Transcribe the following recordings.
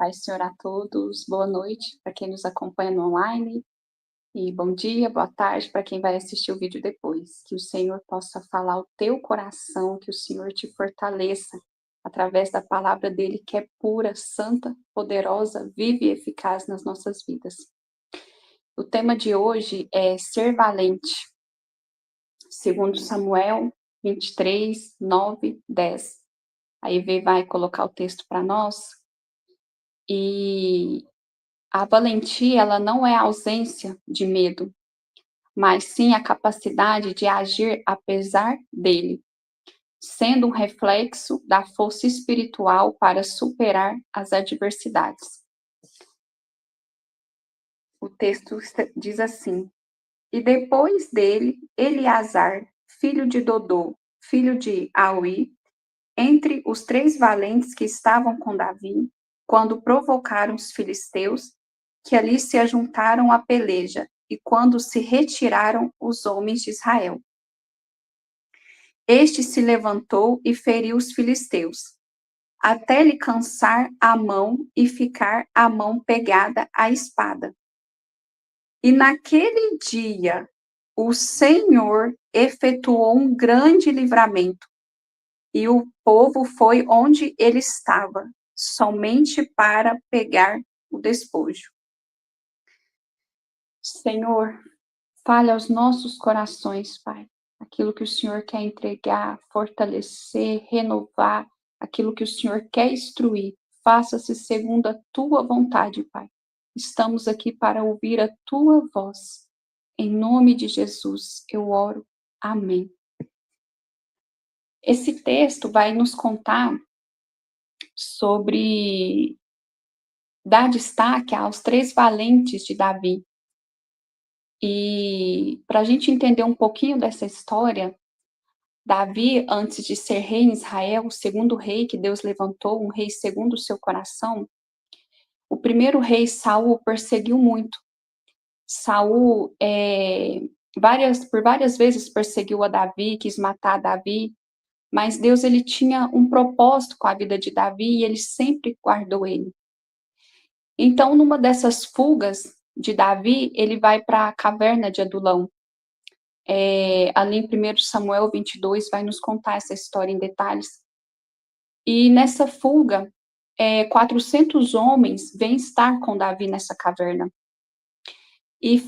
Paz do Senhor a todos, boa noite para quem nos acompanha no online e bom dia, boa tarde para quem vai assistir o vídeo depois. Que o Senhor possa falar ao teu coração, que o Senhor te fortaleça através da palavra dele que é pura, santa, poderosa, viva e eficaz nas nossas vidas. O tema de hoje é ser valente, segundo Samuel 23, 9, 10. A Ivê vai colocar o texto para nós. E a valentia, ela não é a ausência de medo, mas sim a capacidade de agir apesar dele, sendo um reflexo da força espiritual para superar as adversidades. O texto diz assim: e depois dele, Eleazar, filho de Dodô, filho de Aui, entre os 3 valentes que estavam com Davi, quando provocaram os filisteus, que ali se ajuntaram à peleja, e quando se retiraram os homens de Israel. Este se levantou e feriu os filisteus, até lhe cansar a mão e ficar a mão pegada à espada. E naquele dia, o Senhor efetuou um grande livramento, e o povo foi onde ele estava, somente para pegar o despojo. Senhor, fale aos nossos corações, Pai, aquilo que o Senhor quer entregar, fortalecer, renovar, aquilo que o Senhor quer instruir, faça-se segundo a tua vontade, Pai. Estamos aqui para ouvir a tua voz. Em nome de Jesus, eu oro. Amém. Esse texto vai nos contar sobre dar destaque aos 3 valentes de Davi. E para a gente entender um pouquinho dessa história, Davi, antes de ser rei em Israel, o segundo rei que Deus levantou, um rei segundo o seu coração, o primeiro rei, Saul, perseguiu muito. Saul, por várias vezes perseguiu a Davi, quis matar Davi, mas Deus ele tinha um propósito com a vida de Davi e ele sempre guardou ele. Então, numa dessas fugas de Davi, ele vai para a caverna de Adulão. Ali em 1 Samuel 22 vai nos contar essa história em detalhes. E nessa fuga, 400 homens vêm estar com Davi nessa caverna. E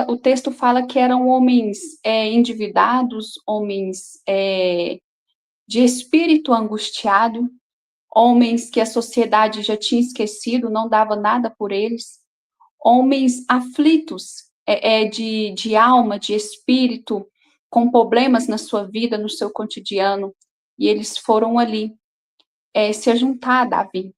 o texto fala que eram homens endividados, homens de espírito angustiado, homens que a sociedade já tinha esquecido, não dava nada por eles, homens aflitos de alma, de espírito, com problemas na sua vida, no seu cotidiano, e eles foram ali se ajuntar a Davi.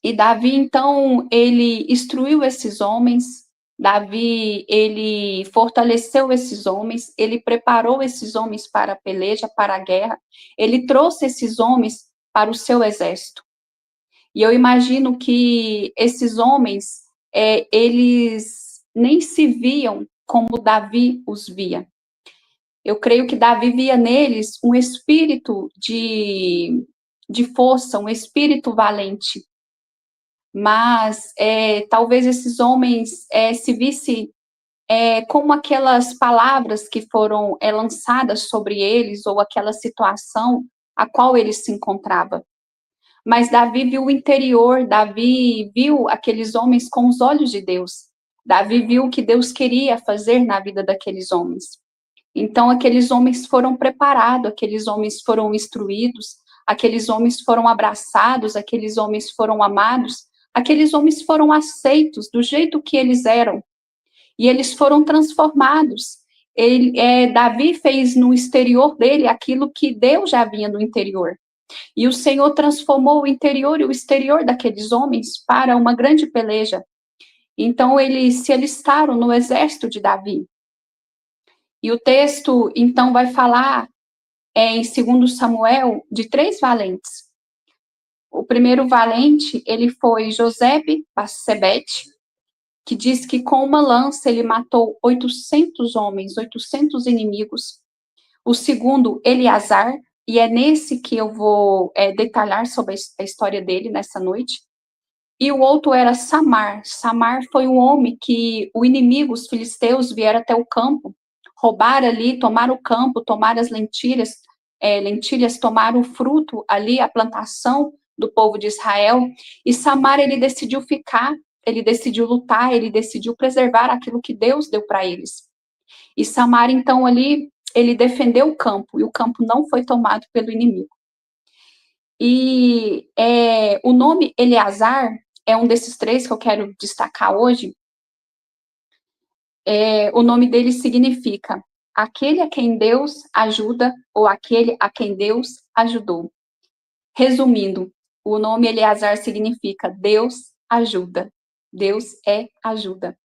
E Davi, então, ele instruiu esses homens, Davi, ele fortaleceu esses homens, ele preparou esses homens para a peleja, para a guerra, ele trouxe esses homens para o seu exército. E eu imagino que esses homens, eles nem se viam como Davi os via. Eu creio que Davi via neles um espírito de força, um espírito valente. Mas talvez esses homens se vissem como aquelas palavras que foram lançadas sobre eles, ou aquela situação a qual eles se encontravam. Mas Davi viu o interior, Davi viu aqueles homens com os olhos de Deus. Davi viu o que Deus queria fazer na vida daqueles homens. Então, aqueles homens foram preparados, aqueles homens foram instruídos, aqueles homens foram abraçados, aqueles homens foram amados, aqueles homens foram aceitos do jeito que eles eram. E eles foram transformados. Davi fez no exterior dele aquilo que Deus já havia no interior. E o Senhor transformou o interior e o exterior daqueles homens para uma grande peleja. Então, eles se alistaram no exército de Davi. E o texto, então, vai falar, em 2 Samuel, de 3 valentes. O primeiro valente, ele foi Josebe-Bassebete, que diz que com uma lança ele matou 800 homens, 800 inimigos. O segundo, Eleazar, e é nesse que eu vou detalhar sobre a história dele nessa noite. e o outro era Samar. Samar foi um homem que o inimigo, os filisteus, vieram até o campo, roubaram ali, tomaram o campo, tomaram as lentilhas, tomaram o fruto ali, a plantação do povo de Israel, e Samar, ele decidiu ficar, ele decidiu lutar, ele decidiu preservar aquilo que Deus deu para eles. E Samar, então, ali, ele defendeu o campo, e o campo não foi tomado pelo inimigo. E o nome Eleazar é um desses três que eu quero destacar hoje. O nome dele significa aquele a quem Deus ajuda ou aquele a quem Deus ajudou. Resumindo, o nome Eleazar significa Deus ajuda. Deus é ajuda.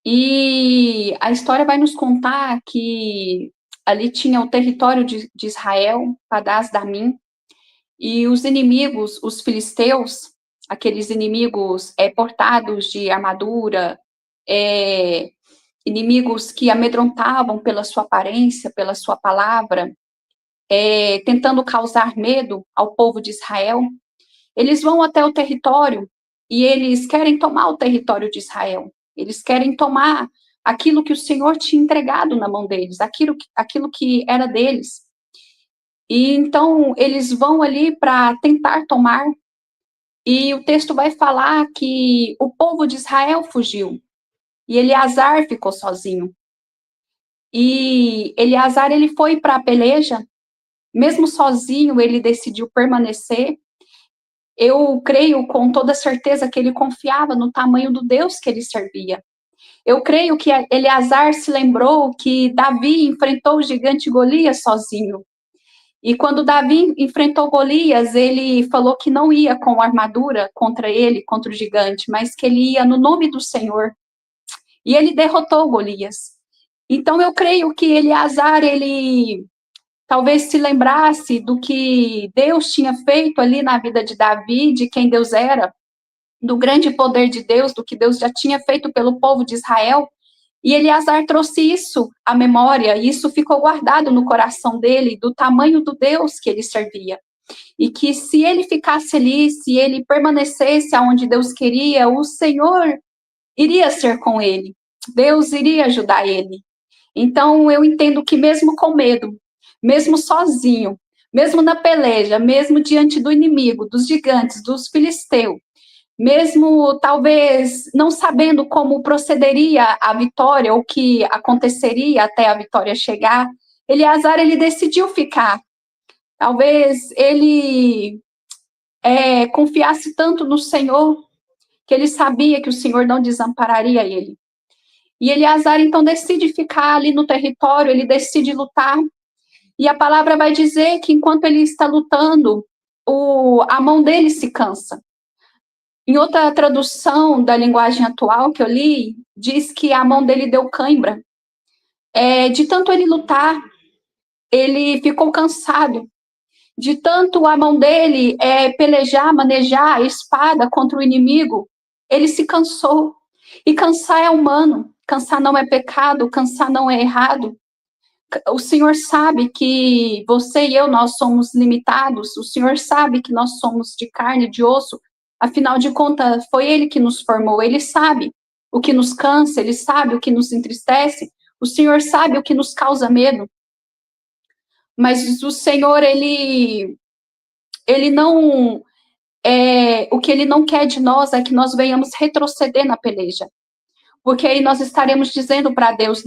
E a história vai nos contar que ali tinha o território de Israel, Padás Damim, e os inimigos, os filisteus, aqueles inimigos portados de armadura, inimigos que amedrontavam pela sua aparência, pela sua palavra, tentando causar medo ao povo de Israel, eles vão até o território e eles querem tomar o território de Israel. Eles querem tomar aquilo que o Senhor tinha entregado na mão deles, aquilo que era deles. E então eles vão ali para tentar tomar, e o texto vai falar que o povo de Israel fugiu, e Eleazar ficou sozinho. E Eleazar, ele foi para a peleja, mesmo sozinho, ele decidiu permanecer. Eu creio com toda certeza que ele confiava no tamanho do Deus que ele servia. Eu creio que Eleazar se lembrou que Davi enfrentou o gigante Golias sozinho. E quando Davi enfrentou Golias, ele falou que não ia com armadura contra ele, contra o gigante, mas que ele ia no nome do Senhor. E ele derrotou Golias. Então eu creio que Eleazar, ele talvez se lembrasse do que Deus tinha feito ali na vida de Davi, de quem Deus era, do grande poder de Deus, do que Deus já tinha feito pelo povo de Israel. E Eleazar trouxe isso à memória, e isso ficou guardado no coração dele, do tamanho do Deus que ele servia. E que se ele ficasse ali, se ele permanecesse aonde Deus queria, o Senhor iria ser com ele. Deus iria ajudar ele. Então, eu entendo que mesmo com medo, mesmo sozinho, mesmo na peleja, mesmo diante do inimigo, dos gigantes, dos filisteus, mesmo talvez não sabendo como procederia a vitória, ou o que aconteceria até a vitória chegar, Eleazar, ele decidiu ficar. Talvez ele confiasse tanto no Senhor, que ele sabia que o Senhor não desampararia ele. E Eleazar, então, decide ficar ali no território, ele decide lutar, e a palavra vai dizer que enquanto ele está lutando, a mão dele se cansa. Em outra tradução da linguagem atual que eu li, diz que a mão dele deu cãibra. De tanto ele lutar, ele ficou cansado. De tanto a mão dele pelejar, manejar a espada contra o inimigo, ele se cansou. E cansar é humano, cansar não é pecado, cansar não é errado. O Senhor sabe que você e eu, nós somos limitados, o Senhor sabe que nós somos de carne e de osso, afinal de contas, foi Ele que nos formou, Ele sabe o que nos cansa, Ele sabe o que nos entristece, o Senhor sabe o que nos causa medo. Mas o Senhor, Ele não... o que Ele não quer de nós é que nós venhamos retroceder na peleja. Porque aí nós estaremos dizendo para Deus,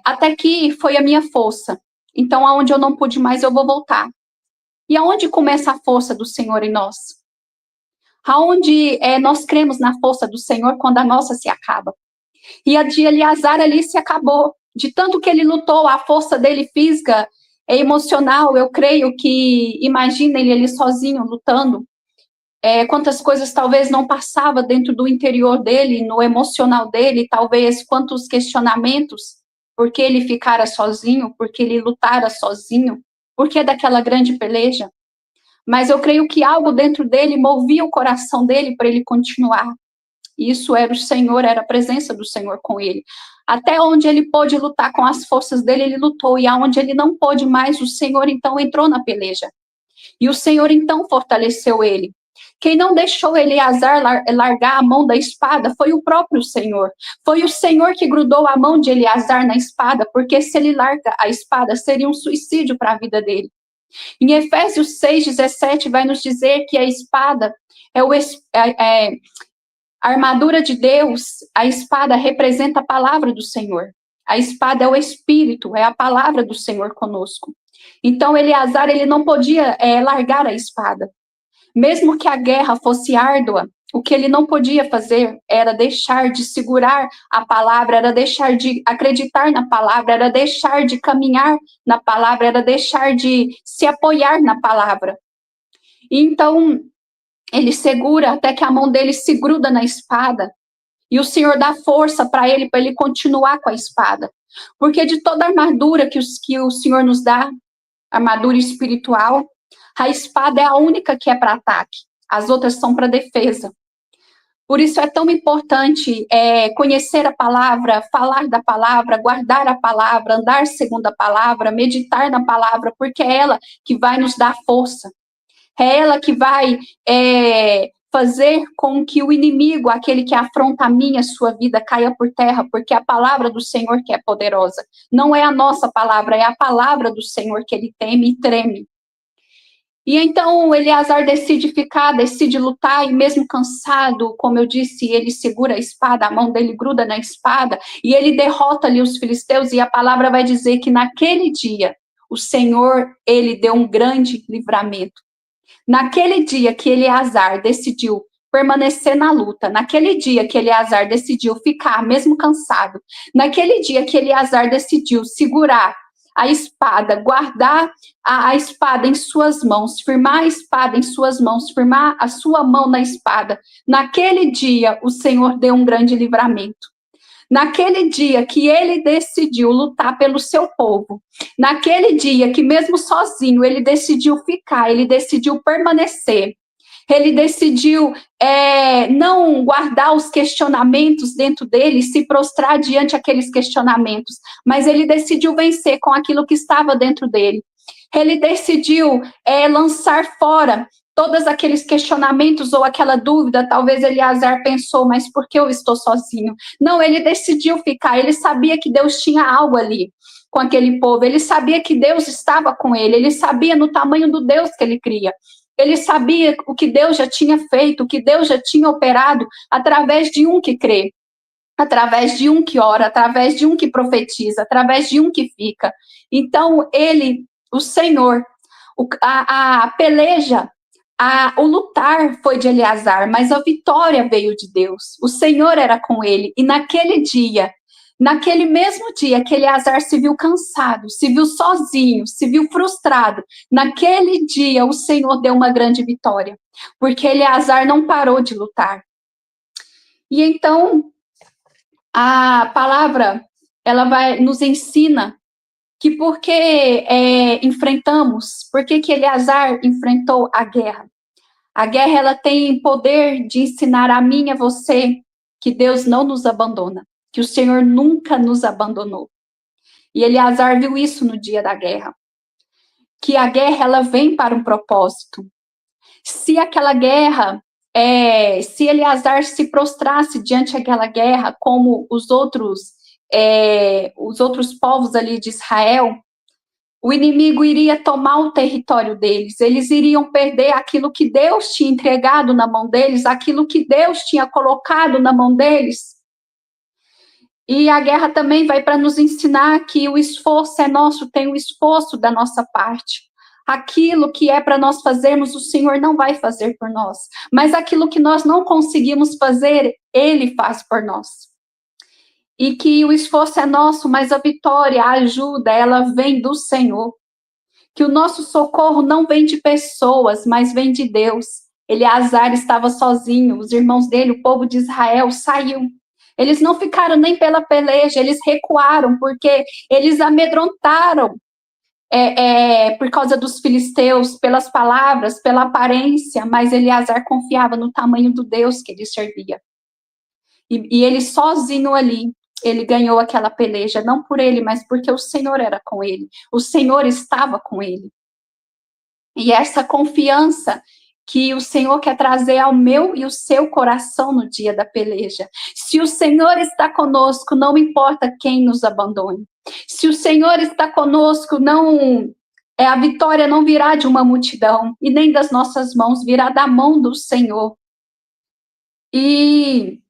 até aqui foi a minha força. Então, aonde eu não pude mais, eu vou voltar. E aonde começa a força do Senhor em nós? Aonde nós cremos na força do Senhor quando a nossa se acaba? E a de Eleazar ali se acabou. De tanto que ele lutou, a força dele física e emocional, eu creio que, imagina ele ali sozinho, lutando, quantas coisas talvez não passava dentro do interior dele, no emocional dele, talvez quantos questionamentos, por que ele ficara sozinho, por que ele lutara sozinho, por que daquela grande peleja. Mas eu creio que algo dentro dele movia o coração dele para ele continuar. Isso era o Senhor, era a presença do Senhor com ele. Até onde ele pôde lutar com as forças dele, ele lutou, e aonde ele não pôde mais, o Senhor então entrou na peleja. E o Senhor então fortaleceu ele. Quem não deixou Eleazar largar a mão da espada foi o próprio Senhor. Foi o Senhor que grudou a mão de Eleazar na espada, porque se ele larga a espada, seria um suicídio para a vida dele. Em Efésios 6,17 vai nos dizer que a espada a armadura de Deus, a espada representa a palavra do Senhor. A espada é o Espírito, é a palavra do Senhor conosco. Então, Eleazar, ele não podia largar a espada. Mesmo que a guerra fosse árdua, o que ele não podia fazer era deixar de segurar a palavra, era deixar de acreditar na palavra, era deixar de caminhar na palavra, era deixar de se apoiar na palavra. Então, ele segura até que a mão dele se gruda na espada, e o Senhor dá força para ele continuar com a espada. Porque de toda a armadura que o Senhor nos dá, armadura espiritual, a espada é a única que é para ataque. As outras são para defesa. Por isso é tão importante conhecer a palavra, falar da palavra, guardar a palavra, andar segundo a palavra, meditar na palavra, porque é ela que vai nos dar força. É ela que vai fazer com que o inimigo, aquele que afronta a minha, a sua vida, caia por terra, porque a palavra do Senhor que é poderosa. Não é a nossa palavra, é a palavra do Senhor que ele teme e treme. E então Eleazar decide lutar, e mesmo cansado, como eu disse, ele segura a espada, a mão dele gruda na espada, e ele derrota ali os filisteus, e a palavra vai dizer que naquele dia, o Senhor, ele deu um grande livramento. Naquele dia que Eleazar decidiu permanecer na luta, naquele dia que Eleazar decidiu ficar, mesmo cansado, naquele dia que Eleazar decidiu segurar a espada, guardar a espada em suas mãos, firmar a espada em suas mãos, firmar a sua mão na espada, naquele dia o Senhor deu um grande livramento. Naquele dia que ele decidiu lutar pelo seu povo, naquele dia que mesmo sozinho ele decidiu ficar, ele decidiu permanecer, ele decidiu não guardar os questionamentos dentro dele, se prostrar diante aqueles questionamentos, mas ele decidiu vencer com aquilo que estava dentro dele. Ele decidiu lançar fora todos aqueles questionamentos ou aquela dúvida. Talvez Eleazar pensou, mas por que eu estou sozinho? Não, ele decidiu ficar, ele sabia que Deus tinha algo ali com aquele povo, ele sabia que Deus estava com ele sabia no tamanho do Deus que ele cria. Ele sabia o que Deus já tinha feito, o que Deus já tinha operado através de um que crê, através de um que ora, através de um que profetiza, através de um que fica. Então, o Senhor, a peleja, o lutar foi de Eleazar, mas a vitória veio de Deus. O Senhor era com ele, e naquele mesmo dia que Eleazar se viu cansado, se viu sozinho, se viu frustrado, naquele dia o Senhor deu uma grande vitória, porque Eleazar não parou de lutar. E então, a palavra, ela nos ensina que porque por que Eleazar enfrentou a guerra? A guerra, ela tem poder de ensinar a mim e a você que Deus não nos abandona, que o Senhor nunca nos abandonou. E Eleazar viu isso no dia da guerra, que a guerra, ela vem para um propósito. Se aquela guerra, se Eleazar se prostrasse diante daquela guerra, como os outros povos ali de Israel, o inimigo iria tomar o território deles, eles iriam perder aquilo que Deus tinha entregado na mão deles, aquilo que Deus tinha colocado na mão deles. E a guerra também vai para nos ensinar que o esforço é nosso, tem o esforço da nossa parte. Aquilo que é para nós fazermos, o Senhor não vai fazer por nós. Mas aquilo que nós não conseguimos fazer, Ele faz por nós. E que o esforço é nosso, mas a vitória, a ajuda, ela vem do Senhor. Que o nosso socorro não vem de pessoas, mas vem de Deus. Eleazar estava sozinho, os irmãos dele, o povo de Israel, saiu. Eles não ficaram nem pela peleja, eles recuaram, porque eles amedrontaram por causa dos filisteus, pelas palavras, pela aparência, mas Eleazar confiava no tamanho do Deus que ele servia. E ele sozinho ali, ele ganhou aquela peleja, não por ele, mas porque o Senhor era com ele, o Senhor estava com ele. E essa confiança que o Senhor quer trazer ao meu e o seu coração no dia da peleja. Se o Senhor está conosco, não importa quem nos abandone. Se o Senhor está conosco, a vitória não virá de uma multidão e nem das nossas mãos, virá da mão do Senhor. E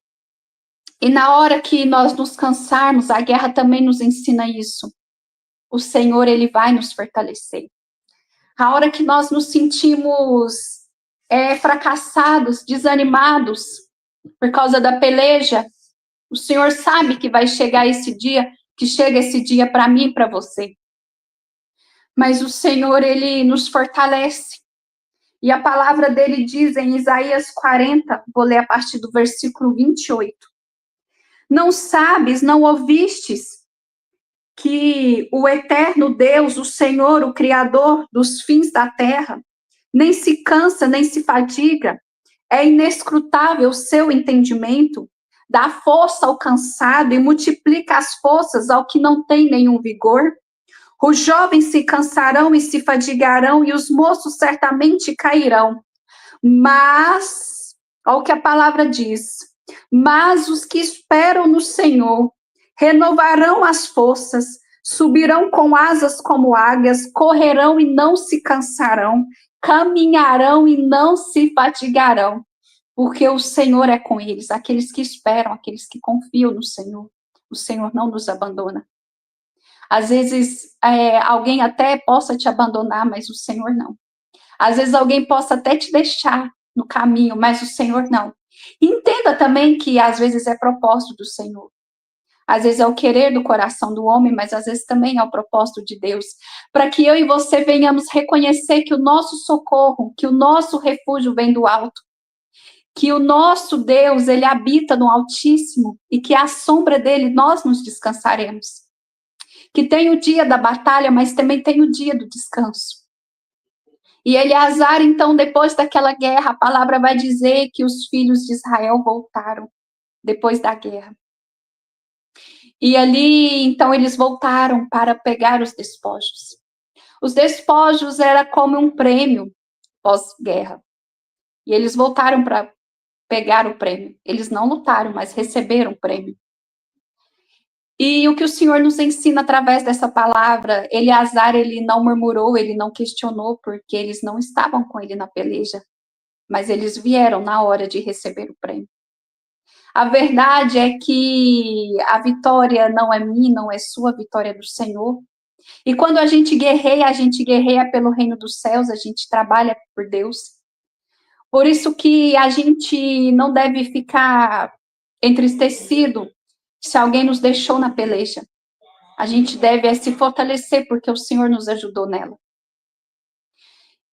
na hora que nós nos cansarmos, a guerra também nos ensina isso. O Senhor, Ele vai nos fortalecer. A hora que nós nos sentimos fracassados, desanimados por causa da peleja, o Senhor sabe que vai chegar esse dia, que chega esse dia para mim e para você. Mas o Senhor, Ele nos fortalece. E a palavra dele diz em Isaías 40, vou ler a partir do versículo 28. Não sabes, não ouvistes que o eterno Deus, o Senhor, o Criador dos fins da terra, nem se cansa, nem se fadiga, é inescrutável o seu entendimento, dá força ao cansado e multiplica as forças ao que não tem nenhum vigor? Os jovens se cansarão e se fadigarão, e os moços certamente cairão. Mas, olha o que a palavra diz, mas os que esperam no Senhor renovarão as forças, subirão com asas como águias, correrão e não se cansarão, caminharão e não se fatigarão, porque o Senhor é com eles, aqueles que esperam, aqueles que confiam no Senhor. O Senhor não nos abandona. Às vezes, alguém até possa te abandonar, mas o Senhor não. Às vezes, alguém possa até te deixar no caminho, mas o Senhor não. Entenda também que, às vezes, é propósito do Senhor. Às vezes, é o querer do coração do homem, mas, às vezes, também é o propósito de Deus. Para que eu e você venhamos reconhecer que o nosso socorro, que o nosso refúgio vem do alto. Que o nosso Deus, Ele habita no Altíssimo e que à sombra dEle nós nos descansaremos. Que tem o dia da batalha, mas também tem o dia do descanso. E Eleazar, então, depois daquela guerra, a palavra vai dizer que os filhos de Israel voltaram, depois da guerra. E ali, então, eles voltaram para pegar os despojos. Os despojos era como um prêmio pós-guerra. E eles voltaram para pegar o prêmio. Eles não lutaram, mas receberam o prêmio. E o que o Senhor nos ensina através dessa palavra, Eleazar, ele não murmurou, ele não questionou, porque eles não estavam com ele na peleja, mas eles vieram na hora de receber o prêmio. A verdade é que a vitória não é minha, não é sua, a vitória é do Senhor. E quando a gente guerreia pelo reino dos céus, a gente trabalha por Deus. Por isso que a gente não deve ficar entristecido se alguém nos deixou na peleja. A gente deve se fortalecer, porque o Senhor nos ajudou nela.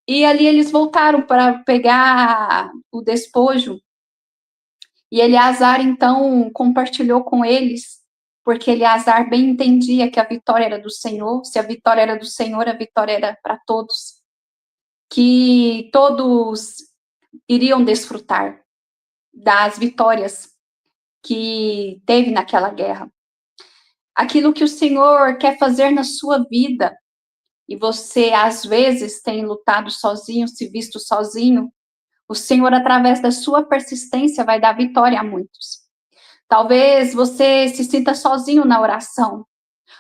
E ali eles voltaram para pegar o despojo. E Eleazar, então, compartilhou com eles, porque Eleazar bem entendia que a vitória era do Senhor. Se a vitória era do Senhor, a vitória era para todos. Que todos iriam desfrutar das vitórias que teve naquela guerra. Aquilo que o Senhor quer fazer na sua vida, e você, às vezes, tem lutado sozinho, se visto sozinho, o Senhor, através da sua persistência, vai dar vitória a muitos. Talvez você se sinta sozinho na oração,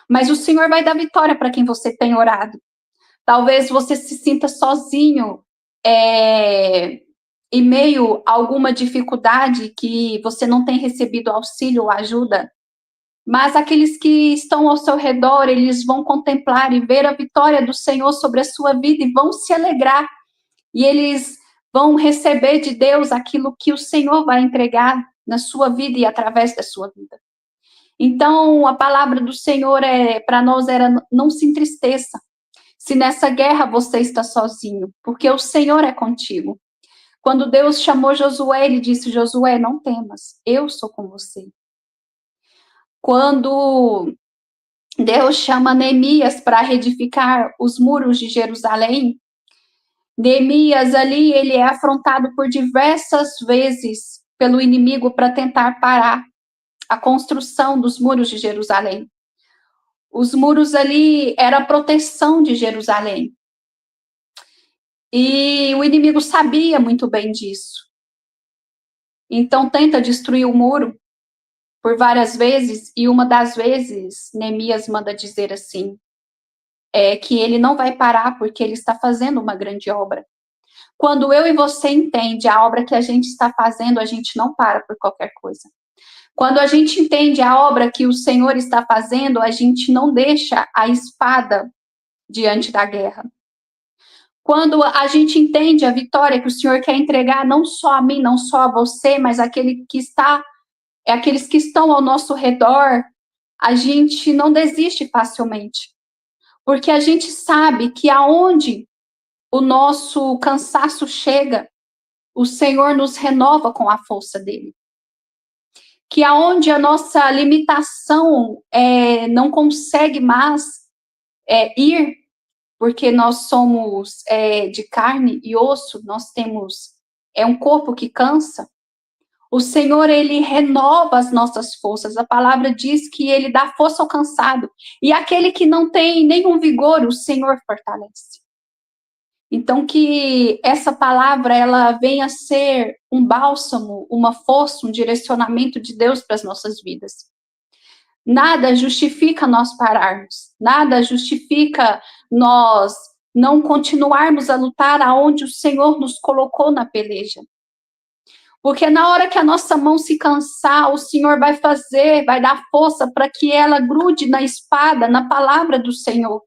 mas o Senhor vai dar vitória para quem você tem orado. Talvez você se sinta sozinho em meio a alguma dificuldade que você não tem recebido auxílio ou ajuda. Mas aqueles que estão ao seu redor, eles vão contemplar e ver a vitória do Senhor sobre a sua vida e vão se alegrar. E eles vão receber de Deus aquilo que o Senhor vai entregar na sua vida e através da sua vida. Então, a palavra do Senhor para nós era: não se entristeça se nessa guerra você está sozinho, porque o Senhor é contigo. Quando Deus chamou Josué, ele disse: Josué, não temas, eu sou com você. Quando Deus chama Neemias para reedificar os muros de Jerusalém, Neemias ali, ele é afrontado por diversas vezes pelo inimigo para tentar parar a construção dos muros de Jerusalém. Os muros ali era a proteção de Jerusalém. E o inimigo sabia muito bem disso. Então tenta destruir o muro por várias vezes, e uma das vezes Neemias manda dizer assim, que ele não vai parar porque ele está fazendo uma grande obra. Quando eu e você entende a obra que a gente está fazendo, a gente não para por qualquer coisa. Quando a gente entende a obra que o Senhor está fazendo, a gente não deixa a espada diante da guerra. Quando a gente entende a vitória que o Senhor quer entregar, não só a mim, não só a você, mas aqueles que estão ao nosso redor, a gente não desiste facilmente. Porque a gente sabe que aonde o nosso cansaço chega, o Senhor nos renova com a força dele. Que aonde a nossa limitação não consegue mais ir, porque nós somos de carne e osso, nós temos um corpo que cansa, o Senhor, ele renova as nossas forças. A palavra diz que ele dá força ao cansado, e aquele que não tem nenhum vigor, o Senhor fortalece. Então, que essa palavra, ela venha a ser um bálsamo, uma força, um direcionamento de Deus para as nossas vidas. Nada justifica nós pararmos, nada justifica nós não continuarmos a lutar aonde o Senhor nos colocou na peleja. Porque na hora que a nossa mão se cansar, o Senhor vai dar força para que ela grude na espada, na palavra do Senhor.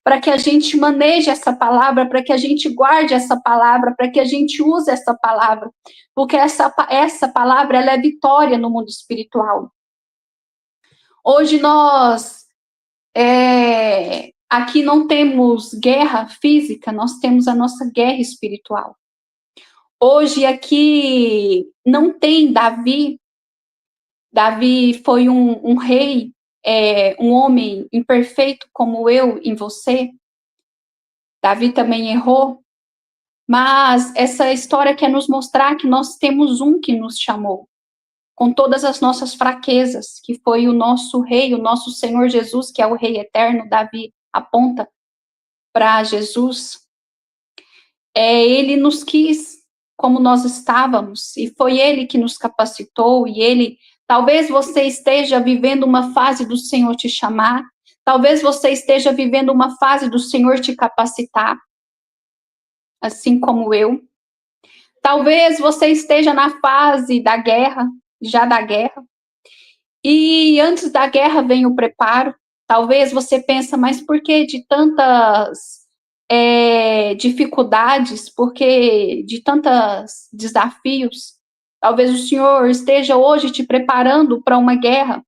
Para que a gente maneje essa palavra, para que a gente guarde essa palavra, para que a gente use essa palavra. Porque essa palavra, ela é vitória no mundo espiritual. Hoje nós aqui não temos guerra física, nós temos a nossa guerra espiritual. Hoje aqui não tem Davi. Davi foi um rei, um homem imperfeito como eu e você. Davi também errou. Mas essa história quer nos mostrar que nós temos um que nos chamou, com todas as nossas fraquezas, que foi o nosso rei, o nosso Senhor Jesus, que é o rei eterno. Davi aponta para Jesus. Ele nos quis como nós estávamos, e foi ele que nos capacitou, e ele, talvez você esteja vivendo uma fase do Senhor te chamar, talvez você esteja vivendo uma fase do Senhor te capacitar, assim como eu. Talvez você esteja na fase da guerra, já da guerra, e antes da guerra vem o preparo. Talvez você pense, mas por que de tantas dificuldades, porque de tantos desafios? Talvez o Senhor esteja hoje te preparando para uma guerra,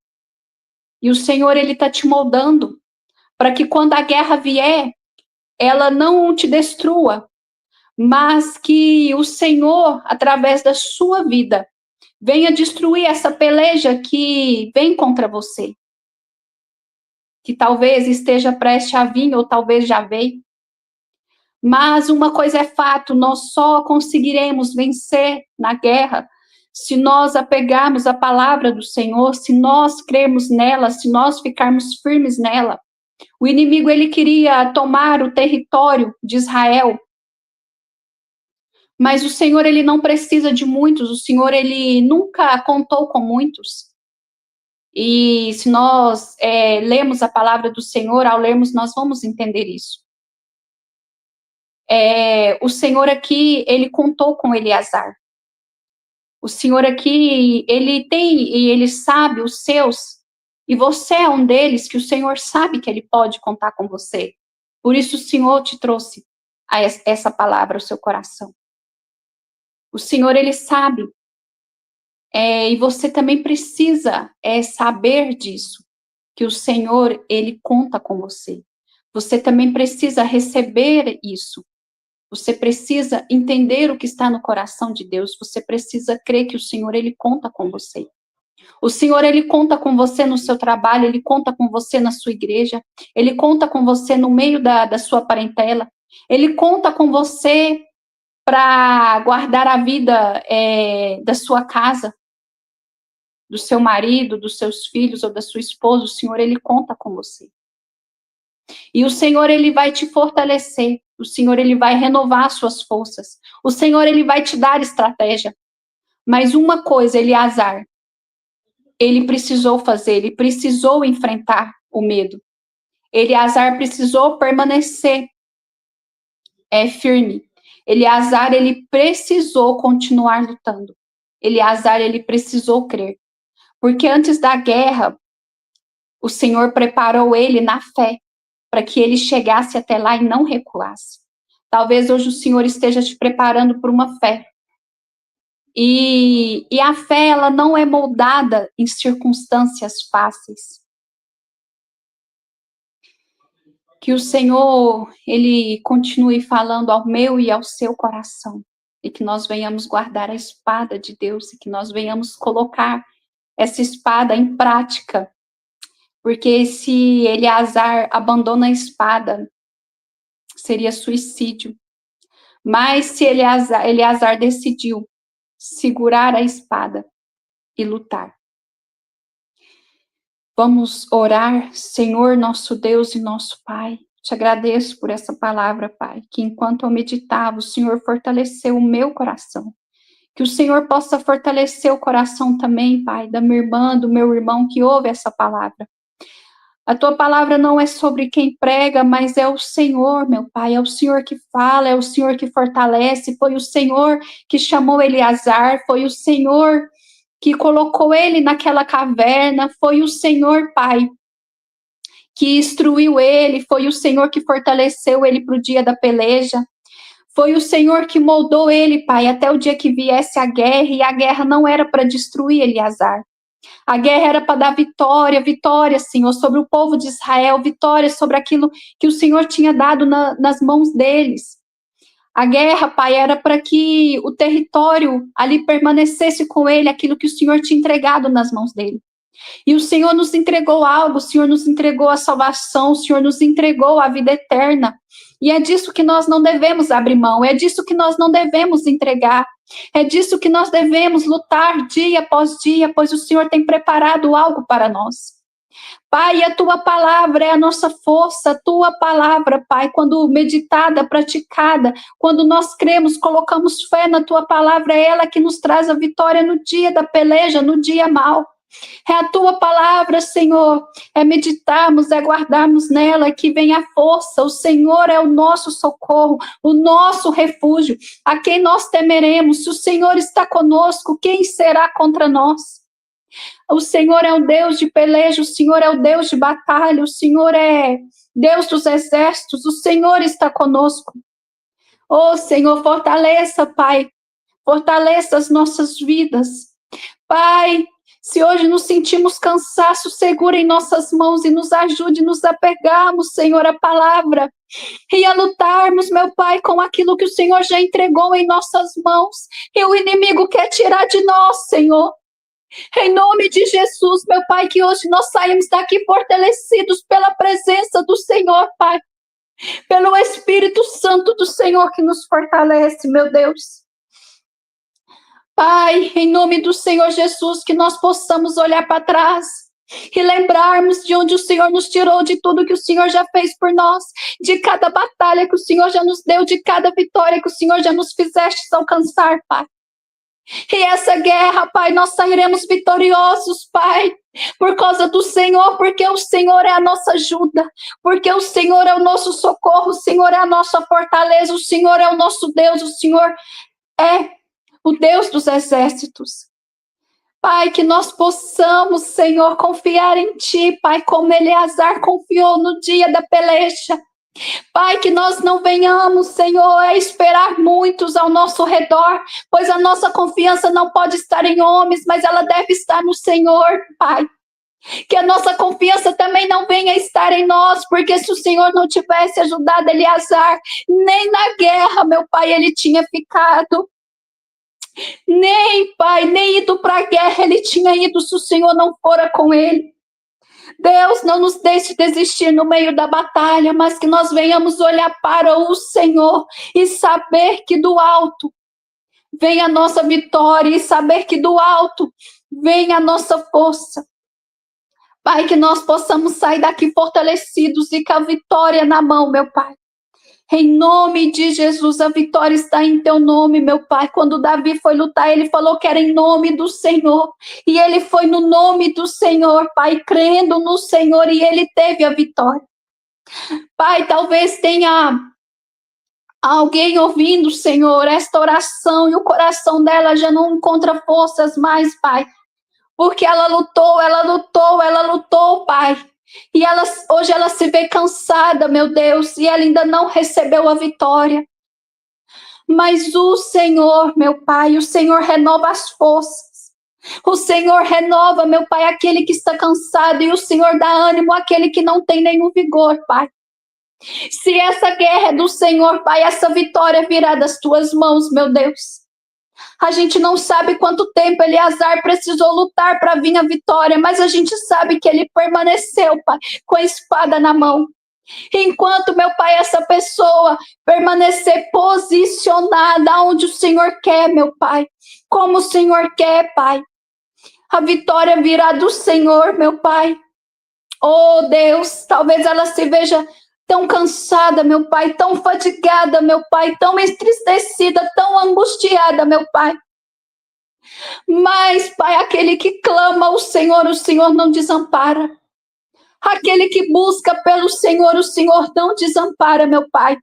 e o Senhor, ele está te moldando, para que quando a guerra vier, ela não te destrua, mas que o Senhor, através da sua vida, venha destruir essa peleja que vem contra você, que talvez esteja prestes a vir, ou talvez já veio. Mas uma coisa é fato, nós só conseguiremos vencer na guerra se nós apegarmos a palavra do Senhor, se nós crermos nela, se nós ficarmos firmes nela. O inimigo, ele queria tomar o território de Israel, mas o Senhor, ele não precisa de muitos, o Senhor, ele nunca contou com muitos. E se nós lemos a palavra do Senhor, ao lermos, nós vamos entender isso. O Senhor aqui, ele contou com Eleazar. O Senhor aqui, ele tem e ele sabe os seus, e você é um deles que o Senhor sabe que ele pode contar com você. Por isso o Senhor te trouxe essa palavra ao seu coração. O Senhor, ele sabe, e você também precisa saber disso, que o Senhor, ele conta com você. Você também precisa receber isso. Você precisa entender o que está no coração de Deus. Você precisa crer que o Senhor, ele conta com você. O Senhor, ele conta com você no seu trabalho, ele conta com você na sua igreja, ele conta com você no meio da sua parentela, ele conta com você para guardar a vida da sua casa, do seu marido, dos seus filhos ou da sua esposa. O Senhor, ele conta com você. E o Senhor, ele vai te fortalecer. O Senhor, ele vai renovar as suas forças. O Senhor, ele vai te dar estratégia. Mas uma coisa, Eleazar, ele precisou fazer, ele precisou enfrentar o medo. Eleazar precisou permanecer firme. Eleazar, ele precisou continuar lutando. Eleazar, ele precisou crer. Porque antes da guerra, o Senhor preparou ele na fé, para que ele chegasse até lá e não recuasse. Talvez hoje o Senhor esteja te preparando para uma fé. E a fé, ela não é moldada em circunstâncias fáceis. Que o Senhor, ele continue falando ao meu e ao seu coração. E que nós venhamos guardar a espada de Deus. E que nós venhamos colocar essa espada em prática. Porque se Eleazar abandona a espada, seria suicídio. Mas se Eleazar decidiu segurar a espada e lutar. Vamos orar, Senhor, nosso Deus e nosso Pai. Te agradeço por essa palavra, Pai, que enquanto eu meditava, o Senhor fortaleceu o meu coração. Que o Senhor possa fortalecer o coração também, Pai, da minha irmã, do meu irmão que ouve essa palavra. A tua palavra não é sobre quem prega, mas é o Senhor, meu Pai, é o Senhor que fala, é o Senhor que fortalece, foi o Senhor que chamou Eleazar, foi o Senhor que colocou ele naquela caverna, foi o Senhor, Pai, que instruiu ele, foi o Senhor que fortaleceu ele para o dia da peleja, foi o Senhor que moldou ele, Pai, até o dia que viesse a guerra, e a guerra não era para destruir Eleazar. A guerra era para dar vitória, vitória, Senhor, sobre o povo de Israel, vitória sobre aquilo que o Senhor tinha dado nas mãos deles. A guerra, Pai, era para que o território ali permanecesse com ele, aquilo que o Senhor tinha entregado nas mãos dele. E o Senhor nos entregou algo, o Senhor nos entregou a salvação, o Senhor nos entregou a vida eterna. E é disso que nós não devemos abrir mão, é disso que nós não devemos entregar. É disso que nós devemos lutar dia após dia, pois o Senhor tem preparado algo para nós. Pai, a tua palavra é a nossa força, a tua palavra, Pai, quando meditada, praticada, quando nós cremos, colocamos fé na tua palavra, é ela que nos traz a vitória no dia da peleja, no dia mau. É a tua palavra, Senhor, é meditarmos, é guardarmos nela, que vem a força. O Senhor é o nosso socorro, o nosso refúgio, a quem nós temeremos. Se o Senhor está conosco, quem será contra nós? O Senhor é o Deus de peleja, o Senhor é o Deus de batalha, o Senhor é Deus dos exércitos, o Senhor está conosco. Oh, Senhor, fortaleça, Pai, fortaleça as nossas vidas. Pai, se hoje nos sentimos cansaços, segura em nossas mãos e nos ajude, nos apegarmos, Senhor, à palavra e a lutarmos, meu Pai, com aquilo que o Senhor já entregou em nossas mãos e o inimigo quer tirar de nós, Senhor. Em nome de Jesus, meu Pai, que hoje nós saímos daqui fortalecidos pela presença do Senhor, Pai, pelo Espírito Santo do Senhor que nos fortalece, meu Deus. Pai, em nome do Senhor Jesus, que nós possamos olhar para trás e lembrarmos de onde o Senhor nos tirou, de tudo que o Senhor já fez por nós, de cada batalha que o Senhor já nos deu, de cada vitória que o Senhor já nos fizeste alcançar, Pai. E essa guerra, Pai, nós sairemos vitoriosos, Pai, por causa do Senhor, porque o Senhor é a nossa ajuda, porque o Senhor é o nosso socorro, o Senhor é a nossa fortaleza, o Senhor é o nosso Deus, o Senhor é o Deus dos exércitos. Pai, que nós possamos, Senhor, confiar em Ti, Pai, como Eleazar confiou no dia da peleja. Pai, que nós não venhamos, Senhor, a esperar muitos ao nosso redor, pois a nossa confiança não pode estar em homens, mas ela deve estar no Senhor, Pai. Que a nossa confiança também não venha a estar em nós, porque se o Senhor não tivesse ajudado Eleazar, nem na guerra, meu Pai, ele tinha ficado. Nem, Pai, nem ido para a guerra ele tinha ido se o Senhor não fora com ele. Deus, não nos deixe desistir no meio da batalha, mas que nós venhamos olhar para o Senhor e saber que do alto vem a nossa vitória e saber que do alto vem a nossa força. Pai, que nós possamos sair daqui fortalecidos e com a vitória na mão, meu Pai. Em nome de Jesus, a vitória está em teu nome, meu Pai. Quando Davi foi lutar, ele falou que era em nome do Senhor. E ele foi no nome do Senhor, Pai, crendo no Senhor, e ele teve a vitória. Pai, talvez tenha alguém ouvindo, Senhor, esta oração, e o coração dela já não encontra forças mais, Pai. Porque ela lutou, Pai. E hoje ela se vê cansada, meu Deus, e ela ainda não recebeu a vitória. Mas o Senhor, meu Pai, o Senhor renova as forças. O Senhor renova, meu Pai, aquele que está cansado, e o Senhor dá ânimo àquele que não tem nenhum vigor, Pai. Se essa guerra é do Senhor, Pai, essa vitória virá das tuas mãos, meu Deus. A gente não sabe quanto tempo Eleazar precisou lutar para vir a vitória, mas a gente sabe que ele permaneceu, Pai, com a espada na mão. Enquanto, meu Pai, essa pessoa permanecer posicionada onde o Senhor quer, meu Pai, como o Senhor quer, Pai, a vitória virá do Senhor, meu Pai. Oh, Deus, talvez ela se veja tão cansada, meu Pai, tão fatigada, meu Pai, tão entristecida, tão angustiada, meu Pai. Mas, Pai, aquele que clama ao Senhor, o Senhor não desampara. Aquele que busca pelo Senhor, o Senhor não desampara, meu Pai.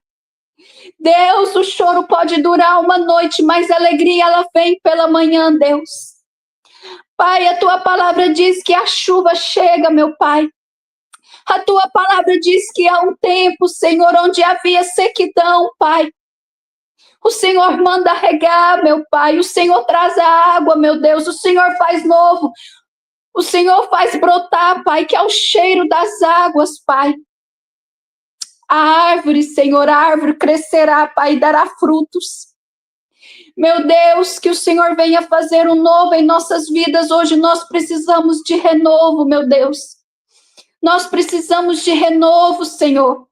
Deus, o choro pode durar uma noite, mas a alegria ela vem pela manhã, Deus. Pai, a tua palavra diz que a chuva chega, meu Pai. A tua palavra diz que há um tempo, Senhor, onde havia sequidão, Pai. O Senhor manda regar, meu Pai. O Senhor traz a água, meu Deus. O Senhor faz novo. O Senhor faz brotar, Pai, que é o cheiro das águas, Pai. A árvore, Senhor, a árvore crescerá, Pai, e dará frutos. Meu Deus, que o Senhor venha fazer um novo em nossas vidas. Hoje nós precisamos de renovo, meu Deus. Nós precisamos de renovo, Senhor.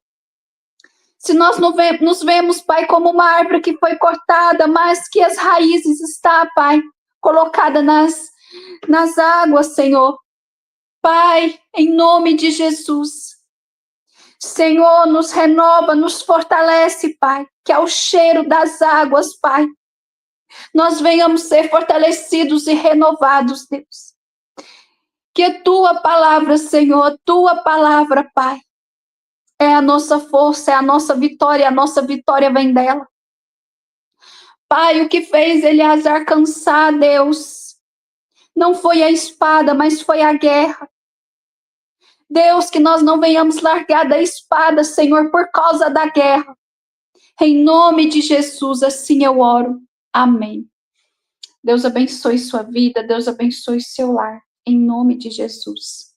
Se nós nos vemos, Pai, como uma árvore que foi cortada, mas que as raízes estão, Pai, colocadas nas águas, Senhor. Pai, em nome de Jesus. Senhor, nos renova, nos fortalece, Pai, que é o cheiro das águas, Pai. Nós venhamos ser fortalecidos e renovados, Deus. Que a tua palavra, Senhor, a tua palavra, Pai, é a nossa força, é a nossa vitória vem dela. Pai, o que fez Eleazar cansar, Deus, não foi a espada, mas foi a guerra. Deus, que nós não venhamos largar da espada, Senhor, por causa da guerra. Em nome de Jesus, assim eu oro. Amém. Deus abençoe sua vida, Deus abençoe seu lar. Em nome de Jesus.